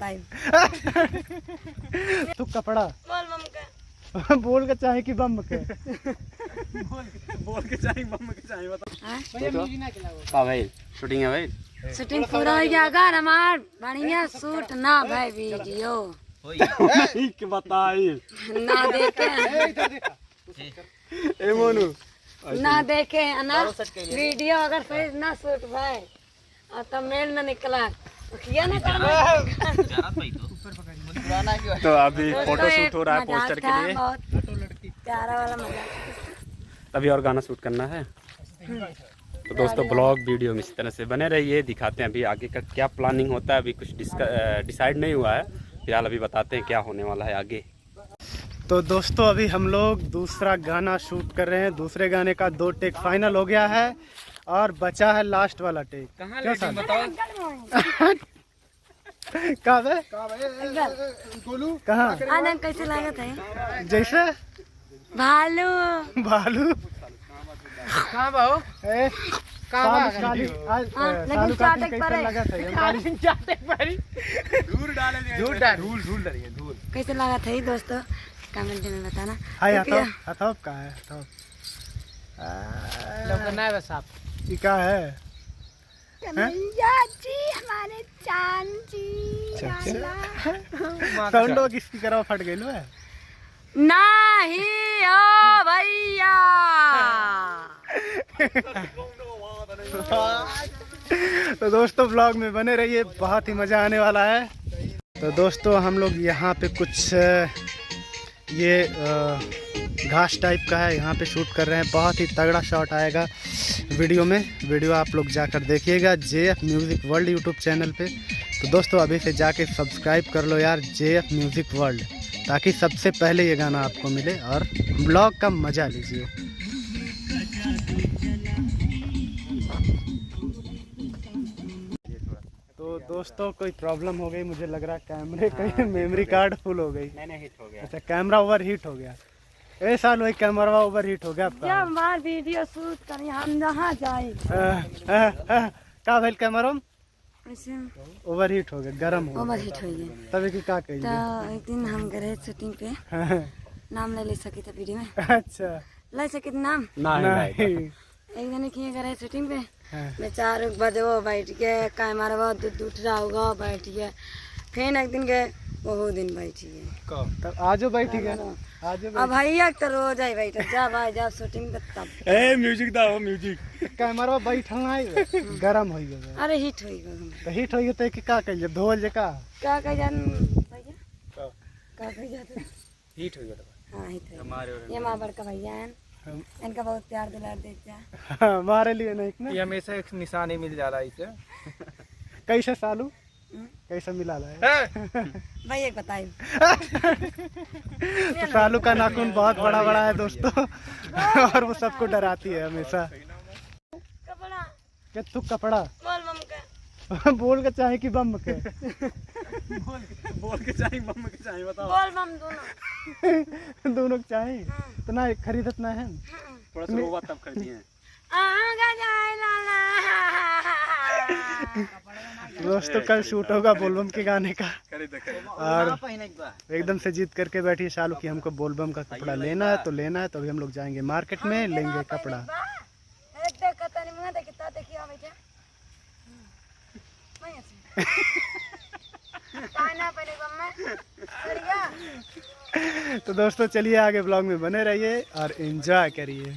बताई तू कपड़ा बोल मम के बोल के चाहे कि बम के बोल के चाहे बम के चाहे बता। हाँ भाई शूटिंग है भाई। शूटिंग पूरा हो गया। अगर हमार बढ़िया शूट ना भाई वीडियो ठीक बताई ना देखे ए मोनू ना देखे ना वीडियो अगर सही ना शूट भाई और तब मेल ना निकला तो किया ना करना। तो अभी फोटो शूट हो रहा है पोस्टर के लिए। बहुत प्यारा वाला मजाक। अभी और गाना शूट करना है तो दोस्तों ब्लॉग वीडियो में इस तरह से बने रहिए। दिखाते हैं अभी आगे का क्या प्लानिंग होता है। अभी कुछ डिसाइड नहीं हुआ है फिलहाल। अभी बताते हैं क्या होने वाला है आगे। तो दोस्तों अभी हम लोग दूसरा गाना शूट कर रहे हैं। दूसरे गाने का 2 टेक फाइनल हो गया है और बचा है लास्ट वाला टेक। क्या सर कहाँ है गोलू कहाँ आनंद कैसे लागत है जैसे भालू भालू कहाँ बाओ लेकिन चाटक पर धूल डालिए धूल। कैसे लागत है दोस्तों कमेंट में बताना। हाय हथौप का है हथौप ये क्या है हमारे चांची साउंड किसकी तरह फट गई है नहीं ओ भैया। तो दोस्तों ब्लॉग में बने रहिए बहुत ही मज़ा आने वाला है। तो दोस्तों हम लोग यहाँ पे कुछ ये घास टाइप का है यहाँ पे शूट कर रहे हैं। बहुत ही तगड़ा शॉट आएगा वीडियो में। वीडियो आप लोग जाकर देखिएगा JF music world YouTube channel पे। तो दोस्तों अभी से जाके सब्सक्राइब कर लो यार JF म्यूज़िक वर्ल्ड, ताकि सबसे पहले ये गाना आपको मिले और ब्लॉग का मज़ा लीजिए। तो दोस्तों कोई प्रॉब्लम हो गई मुझे लग रहा है कैमरे का मेमोरी कार्ड फुल हो गई। नहीं हिट हो गया। अच्छा कैमरा ओवर हीट हो गया। ए साल वही कैमरा ओवर हीट हो गया आपका। जब हमार वीडियो शूट करी हम जहाँ जाए का भेल कैमरा ऐसे ओवर हीट हो गया गरम हो ओवर हिट हो गई। तभी की का कही तो एक दिन हम गए शूटिंग पे नाम ले सके थे वीडियो में अच्छा ले सके थे नाम नहीं एक दिन किए गए शूटिंग पे बेचारे बजे वो बैठ के कैमरा दूध उठ रहा होगा बैठ के फिर एक दिन गए वो दिन बैठिए तब आजो बैठी गए आजो अब भैया तो रोज आई बैठ जा भाई जा शूटिंग पे तब ए म्यूजिक दाओ म्यूजिक। कैमरा बैठल ना गरम हो गया। अरे हिट हो गया तो हिट हो गया तो का कह धोल जे का क्या कह जान भैया क्या कह जाते हिट हो गया। हाँ हिट हो गया। ये माँ बड़का भैया है इनका बहुत प्यार दुलार देते हैं हमारे लिए नहीं ना ये हमेशा एक निशान ही मिल जा रहा है इसे। कैसे सालू कैसे मिला रहा है भाई एक बताइए तो सालू का नाखून बहुत बड़ा बड़ा है दोस्तों और वो सबको डराती है हमेशा। कपड़ा क्या तू कपड़ा बोल मम के बोल के चाहे कि बम के बोल के चाहे बम के चाहे बताओ। बोल मम दोनों दोनों चाहे तो ना खरीदत ना है थोड़ा सा रोवा तब कर दिए। दोस्तों कल शूट होगा बोलबम के गाने का और एकदम से जीत करके बैठी सालू की हमको बोलबम का कपड़ा लेना है तो लेना है। तो अभी हम लोग जाएंगे मार्केट में लेंगे कपड़ा। तो दोस्तों चलिए आगे ब्लॉग में बने रहिए और एंजॉय करिए।